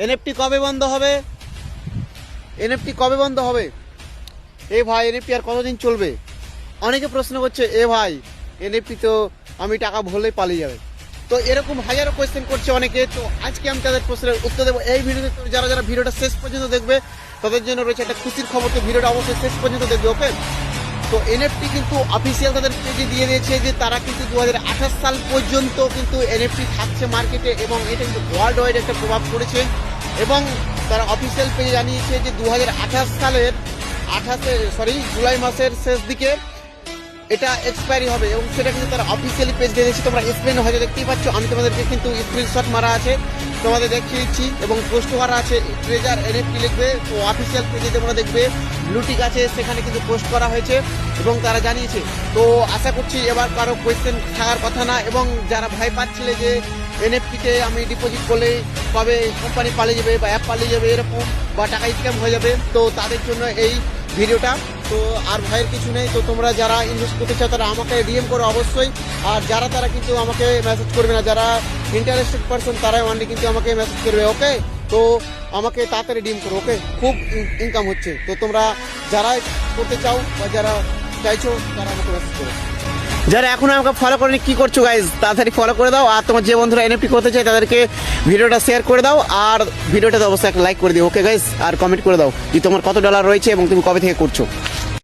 NFT কবে বন্ধ হবে? এনএফটি কবে বন্ধ হবে? এ ভাই এনএফটি আর কতদিন চলবে? অনেকে প্রশ্ন করছে, এ ভাই এনএফটি তো আমি টাকা ভরলেই পালিয়ে যাবে। তো এরকম হাজারো কোয়েশ্চেন করছে অনেকে। তো আজকে আমি তাদের প্রশ্নের উত্তর দেবো এই ভিডিওতে। তো যারা যারা ভিডিওটা শেষ পর্যন্ত দেখবে তাদের জন্য রয়েছে একটা খুশির খবর। তো ভিডিওটা অবশ্যই শেষ পর্যন্ত দেখবে, ওকে? তো এনএফটি কিন্তু অফিসিয়াল তাদের পেজে দিয়ে দিয়েছে যে তারা কিন্তু 2028 সাল পর্যন্ত কিন্তু এনএফটি থাকছে মার্কেটে, এবং এটা কিন্তু ওয়ার্ল্ড ওয়াইড একটা প্রভাব পড়েছে। এবং তারা অফিসিয়াল পেজে জানিয়েছে যে 2028 সালের জুলাই মাসের শেষ দিকে এটা এক্সপায়ারি হবে, এবং সেটা কিন্তু তারা অফিসিয়ালি পেজ দিয়ে দিয়েছে। তোমরা স্ক্রিনে হয়তো দেখতেই পাচ্ছ, আমি তোমাদেরকে কিন্তু স্ক্রিনশট মারা আছে, তোমাদের দেখিয়ে দিচ্ছি, এবং পোস্ট করা আছে। ট্রেজার এনএফটি লিখবে, তো অফিসিয়াল পেজে তোমরা দেখবে ব্লুটিক আছে, সেখানে কিন্তু পোস্ট করা হয়েছে এবং তারা জানিয়েছে। তো আশা করছি এবার কারো কোয়েশ্চেন থাকার কথা না। এবং যারা ভয় পাচ্ছিলে যে এনএফটিতে আমি ডিপোজিট করলে কবে কোম্পানি পালিয়ে যাবে বা অ্যাপ পালিয়ে যাবে এরকম, বা টাকা স্ক্যাম হয়ে যাবে, তো তাদের জন্য এই ভিডিওটা। তো আর ভয়ের কিছু নেই। তো তোমরা যারা ইনভেস্ট করতে চাও তারা আমাকে ডিএম করো অবশ্যই। আর যারা তারা কিন্তু আমাকে মেসেজ করবে না, যারা ইন্টারেস্টেড পারসন তারাই অনলি কিন্তু আমাকে মেসেজ করবে, ওকে? তো আমাকে তাড়াতাড়ি ডিএম করো, ওকে? খুব ইনকাম হচ্ছে। তো তোমরা যারা করতে চাও বা যারা চাইছো তারা আমাকে মেসেজ করো। যারা এখন আমাকে ফলো করেনি কি করছো গাইজ, তাড়াতাড়ি ফলো করে দাও। আর তোমার যে বন্ধুরা এনএফটি করতে চায় তাদেরকে ভিডিওটা শেয়ার করে দাও, আর ভিডিওটাতে অবশ্যই একটা লাইক করে দিও, ওকে গাইজ? আর কমেন্ট করে দাও যে তোমার কত ডলার রয়েছে এবং তুমি কবে থেকে করছো।